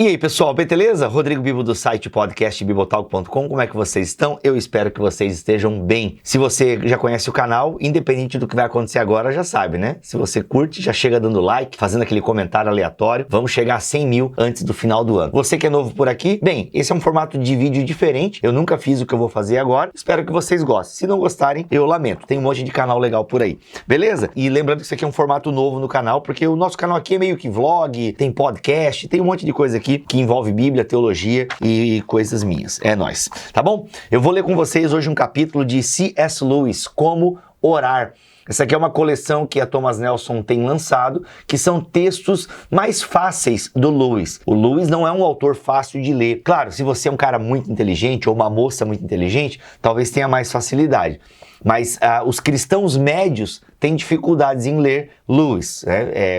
E aí pessoal, beleza? Rodrigo Bibo do site podcast bibotalk.com. Como é que vocês estão? Eu espero que vocês estejam bem. Se você já conhece o canal, independente do que vai acontecer agora, já sabe, né? Se você curte, já chega dando like, fazendo aquele comentário aleatório. Vamos chegar a 100 mil antes do final do ano. Você que é novo por aqui, bem, esse é um formato de vídeo diferente. Eu nunca fiz o que eu vou fazer agora. Espero que vocês gostem. Se não gostarem, eu lamento. Tem um monte de canal legal por aí. Beleza? E lembrando que isso aqui é um formato novo no canal, porque o nosso canal aqui é meio que vlog, tem podcast, tem um monte de coisa aqui que envolve Bíblia, teologia e coisas minhas. É nóis, tá bom? Eu vou ler com vocês hoje um capítulo de C.S. Lewis, Como Orar. Essa aqui é uma coleção que a Thomas Nelson tem lançado, que são textos mais fáceis do Lewis. O Lewis não é um autor fácil de ler. Claro, se você é um cara muito inteligente ou uma moça muito inteligente, talvez tenha mais facilidade. Mas os cristãos médios têm dificuldades em ler Lewis.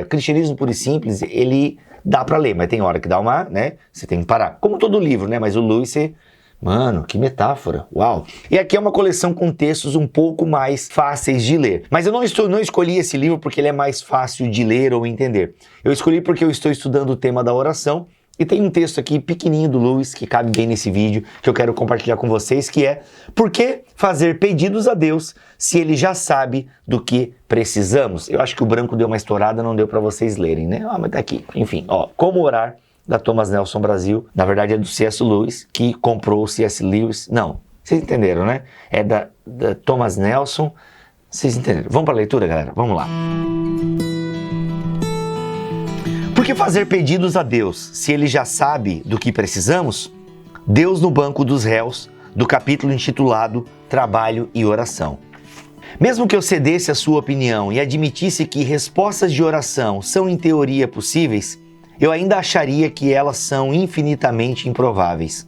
Cristianismo puro e simples, ele dá pra ler, mas tem hora que dá uma, né? Você tem que parar. Como todo livro, né? Mas o Lewis, você... Mano, que metáfora, uau! E aqui é uma coleção com textos um pouco mais fáceis de ler. Mas eu não escolhi esse livro porque ele é mais fácil de ler ou entender. Eu escolhi porque eu estou estudando o tema da oração e tem um texto aqui pequenininho do Lewis que cabe bem nesse vídeo que eu quero compartilhar com vocês, que é: por que fazer pedidos a Deus se Ele já sabe do que precisamos? Eu acho que o branco deu uma estourada, não deu para vocês lerem, né? Mas tá aqui. Enfim, ó, Como Orar, da Thomas Nelson Brasil. Na verdade é do C.S. Lewis, que comprou o C.S. Lewis. Não, vocês entenderam, né? É da Thomas Nelson. Vocês entenderam? Vamos para a leitura, galera? Vamos lá. Por que fazer pedidos a Deus se Ele já sabe do que precisamos? Deus no banco dos réus, do capítulo intitulado Trabalho e Oração. Mesmo que eu cedesse a sua opinião e admitisse que respostas de oração são em teoria possíveis, eu ainda acharia que elas são infinitamente improváveis.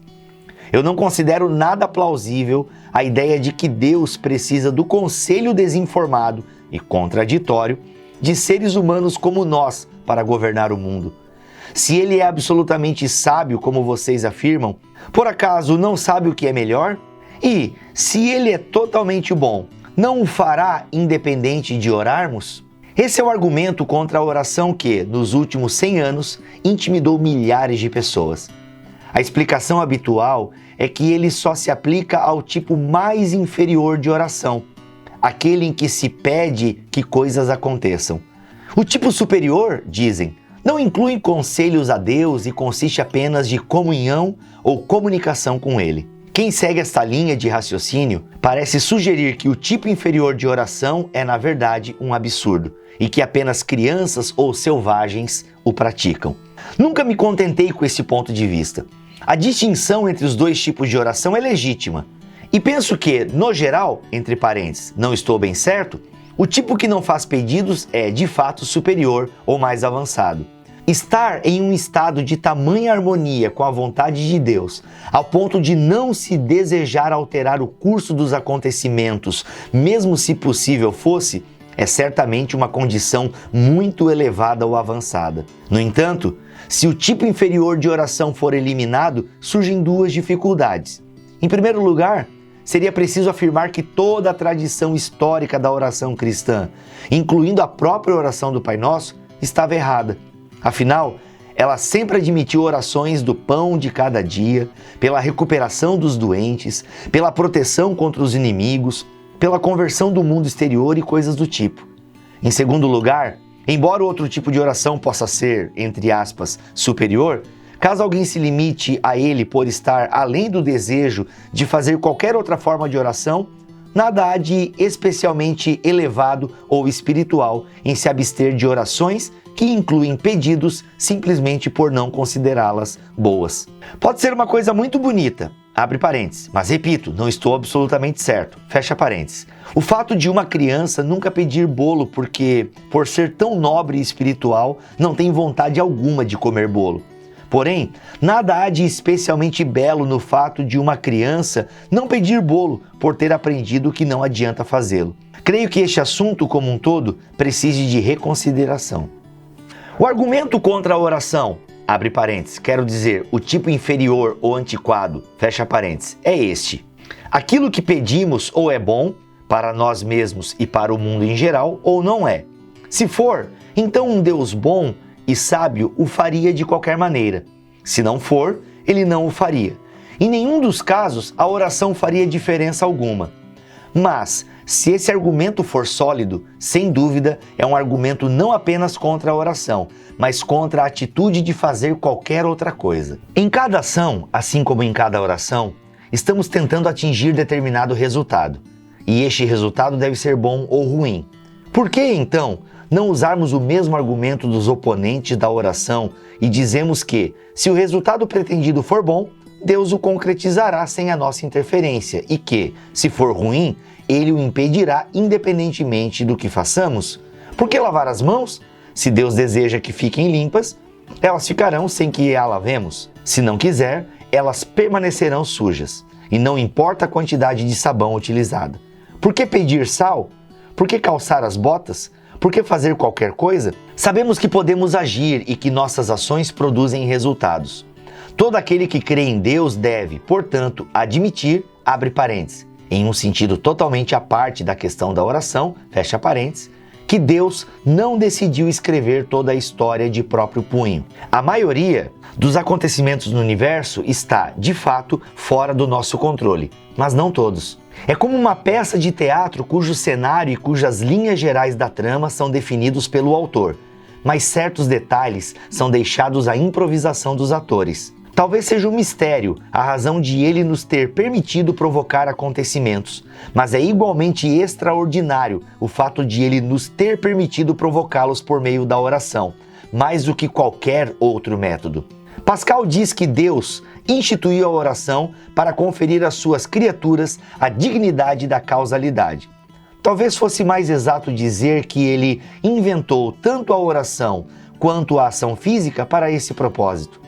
Eu não considero nada plausível a ideia de que Deus precisa do conselho desinformado e contraditório de seres humanos como nós para governar o mundo. Se Ele é absolutamente sábio, como vocês afirmam, por acaso não sabe o que é melhor? E, se Ele é totalmente bom, não o fará independente de orarmos? Esse é o argumento contra a oração que, nos últimos 100 anos, intimidou milhares de pessoas. A explicação habitual é que ele só se aplica ao tipo mais inferior de oração, aquele em que se pede que coisas aconteçam. O tipo superior, dizem, não inclui conselhos a Deus e consiste apenas de comunhão ou comunicação com Ele. Quem segue esta linha de raciocínio parece sugerir que o tipo inferior de oração é, na verdade, um absurdo e que apenas crianças ou selvagens o praticam. Nunca me contentei com esse ponto de vista. A distinção entre os dois tipos de oração é legítima. E penso que, no geral, entre parênteses, não estou bem certo, o tipo que não faz pedidos é, de fato, superior ou mais avançado. Estar em um estado de tamanha harmonia com a vontade de Deus, ao ponto de não se desejar alterar o curso dos acontecimentos, mesmo se possível fosse, é certamente uma condição muito elevada ou avançada. No entanto, se o tipo inferior de oração for eliminado, surgem duas dificuldades. Em primeiro lugar, seria preciso afirmar que toda a tradição histórica da oração cristã, incluindo a própria oração do Pai Nosso, estava errada. Afinal, ela sempre admitiu orações do pão de cada dia, pela recuperação dos doentes, pela proteção contra os inimigos, pela conversão do mundo exterior e coisas do tipo. Em segundo lugar, embora o outro tipo de oração possa ser, entre aspas, superior, caso alguém se limite a ele por estar além do desejo de fazer qualquer outra forma de oração, nada há de especialmente elevado ou espiritual em se abster de orações que incluem pedidos simplesmente por não considerá-las boas. Pode ser uma coisa muito bonita, abre parênteses, mas repito, não estou absolutamente certo, fecha parênteses. O fato de uma criança nunca pedir bolo porque, por ser tão nobre e espiritual, não tem vontade alguma de comer bolo. Porém, nada há de especialmente belo no fato de uma criança não pedir bolo por ter aprendido que não adianta fazê-lo. Creio que este assunto como um todo precise de reconsideração. O argumento contra a oração, abre parênteses, quero dizer, o tipo inferior ou antiquado, fecha parênteses, é este. Aquilo que pedimos ou é bom para nós mesmos e para o mundo em geral, ou não é. Se for, então um Deus bom e sábio o faria de qualquer maneira. Se não for, ele não o faria. Em nenhum dos casos, a oração faria diferença alguma. Mas, se esse argumento for sólido, sem dúvida, é um argumento não apenas contra a oração, mas contra a atitude de fazer qualquer outra coisa. Em cada ação, assim como em cada oração, estamos tentando atingir determinado resultado. E este resultado deve ser bom ou ruim. Por que, então, não usarmos o mesmo argumento dos oponentes da oração e dizemos que, se o resultado pretendido for bom, Deus o concretizará sem a nossa interferência e que, se for ruim, Ele o impedirá independentemente do que façamos? Por que lavar as mãos? Se Deus deseja que fiquem limpas, elas ficarão sem que a lavemos. Se não quiser, elas permanecerão sujas, e não importa a quantidade de sabão utilizada. Por que pedir sal? Por que calçar as botas? Por que fazer qualquer coisa? Sabemos que podemos agir e que nossas ações produzem resultados. Todo aquele que crê em Deus deve, portanto, admitir, abre parênteses, em um sentido totalmente à parte da questão da oração, fecha parênteses, que Deus não decidiu escrever toda a história de próprio punho. A maioria dos acontecimentos no universo está, de fato, fora do nosso controle, mas não todos. É como uma peça de teatro cujo cenário e cujas linhas gerais da trama são definidos pelo autor, mas certos detalhes são deixados à improvisação dos atores. Talvez seja um mistério a razão de ele nos ter permitido provocar acontecimentos, mas é igualmente extraordinário o fato de ele nos ter permitido provocá-los por meio da oração, mais do que qualquer outro método. Pascal diz que Deus instituiu a oração para conferir às suas criaturas a dignidade da causalidade. Talvez fosse mais exato dizer que ele inventou tanto a oração quanto a ação física para esse propósito.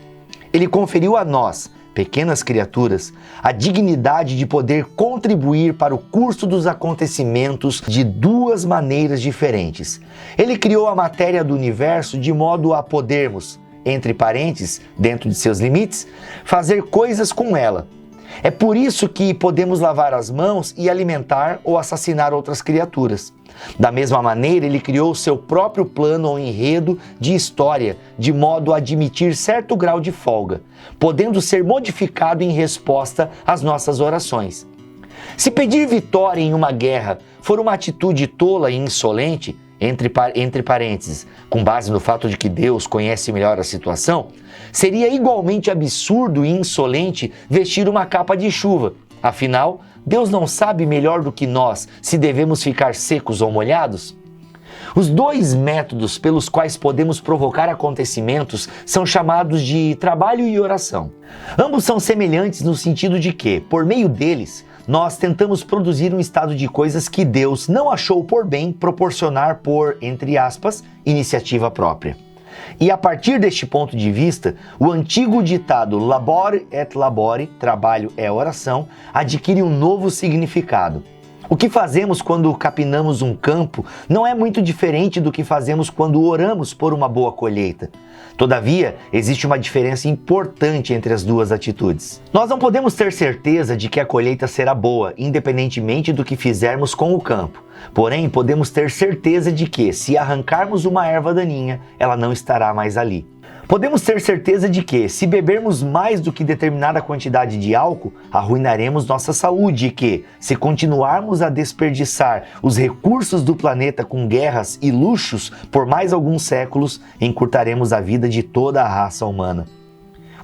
Ele conferiu a nós, pequenas criaturas, a dignidade de poder contribuir para o curso dos acontecimentos de duas maneiras diferentes. Ele criou a matéria do universo de modo a podermos, entre parênteses, dentro de seus limites, fazer coisas com ela. É por isso que podemos lavar as mãos e alimentar ou assassinar outras criaturas. Da mesma maneira, ele criou seu próprio plano ou enredo de história, de modo a admitir certo grau de folga, podendo ser modificado em resposta às nossas orações. Se pedir vitória em uma guerra for uma atitude tola e insolente, entre parênteses, com base no fato de que Deus conhece melhor a situação, seria igualmente absurdo e insolente vestir uma capa de chuva. Afinal, Deus não sabe melhor do que nós se devemos ficar secos ou molhados? Os dois métodos pelos quais podemos provocar acontecimentos são chamados de trabalho e oração. Ambos são semelhantes no sentido de que, por meio deles, nós tentamos produzir um estado de coisas que Deus não achou por bem proporcionar por, entre aspas, iniciativa própria. E a partir deste ponto de vista, o antigo ditado labore et labore, trabalho é oração, adquire um novo significado. O que fazemos quando capinamos um campo não é muito diferente do que fazemos quando oramos por uma boa colheita. Todavia, existe uma diferença importante entre as duas atitudes. Nós não podemos ter certeza de que a colheita será boa, independentemente do que fizermos com o campo. Porém, podemos ter certeza de que, se arrancarmos uma erva daninha, ela não estará mais ali. Podemos ter certeza de que, se bebermos mais do que determinada quantidade de álcool, arruinaremos nossa saúde e que, se continuarmos a desperdiçar os recursos do planeta com guerras e luxos por mais alguns séculos, encurtaremos a vida de toda a raça humana.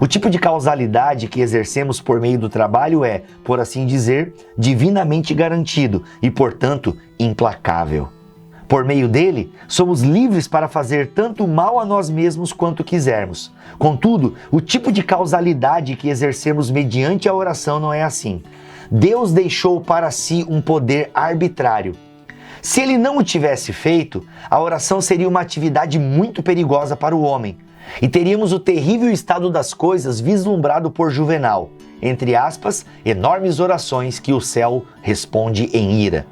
O tipo de causalidade que exercemos por meio do trabalho é, por assim dizer, divinamente garantido e, portanto, implacável. Por meio dele, somos livres para fazer tanto mal a nós mesmos quanto quisermos. Contudo, o tipo de causalidade que exercemos mediante a oração não é assim. Deus deixou para si um poder arbitrário. Se ele não o tivesse feito, a oração seria uma atividade muito perigosa para o homem, e teríamos o terrível estado das coisas vislumbrado por Juvenal, entre aspas, enormes orações que o céu responde em ira.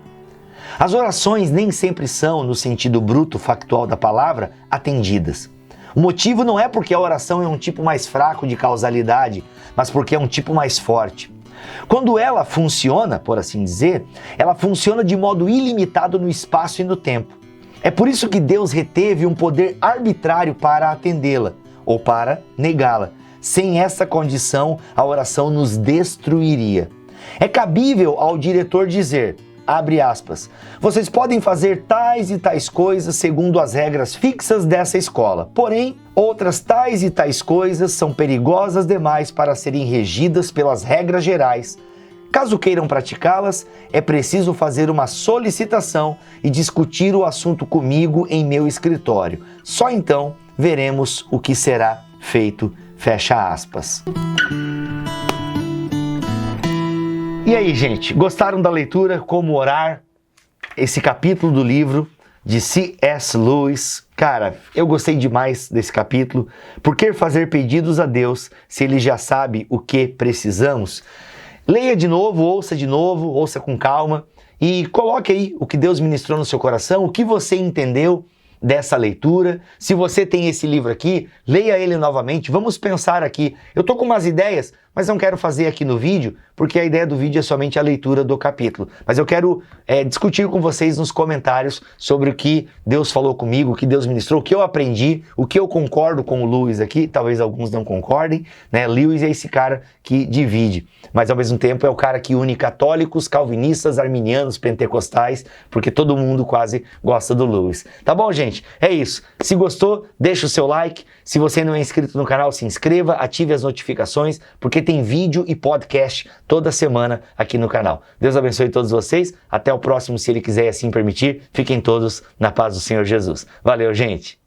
As orações nem sempre são, no sentido bruto factual da palavra, atendidas. O motivo não é porque a oração é um tipo mais fraco de causalidade, mas porque é um tipo mais forte. Quando ela funciona, por assim dizer, ela funciona de modo ilimitado no espaço e no tempo. É por isso que Deus reteve um poder arbitrário para atendê-la, ou para negá-la, Sem essa condição, a oração nos destruiria. É cabível ao diretor dizer, abre aspas, vocês podem fazer tais e tais coisas segundo as regras fixas dessa escola, porém, outras tais e tais coisas são perigosas demais para serem regidas pelas regras gerais. Caso queiram praticá-las, é preciso fazer uma solicitação e discutir o assunto comigo em meu escritório. Só então veremos o que será feito. Fecha aspas. E aí, gente, gostaram da leitura? Como orar? Esse capítulo do livro de C.S. Lewis. Cara, eu gostei demais desse capítulo. Por que fazer pedidos a Deus se Ele já sabe o que precisamos? Leia de novo, ouça com calma e coloque aí o que Deus ministrou no seu coração, o que você entendeu dessa leitura. Se você tem esse livro aqui, leia ele novamente. Vamos pensar aqui. Eu tô com umas ideias, mas não quero fazer aqui no vídeo, porque a ideia do vídeo é somente a leitura do capítulo. Mas eu quero discutir com vocês nos comentários sobre o que Deus falou comigo, o que Deus ministrou, o que eu aprendi, o que eu concordo com o Lewis aqui. Talvez alguns não concordem, né? Lewis é esse cara que divide, mas ao mesmo tempo é o cara que une católicos, calvinistas, arminianos, pentecostais, porque todo mundo quase gosta do Lewis. Tá bom, gente? É isso. Se gostou, deixa o seu like. Se você não é inscrito no canal, se inscreva, ative as notificações, porque tem vídeo e podcast toda semana aqui no canal. Deus abençoe todos vocês. Até o próximo, se Ele quiser e assim permitir. Fiquem todos na paz do Senhor Jesus. Valeu, gente!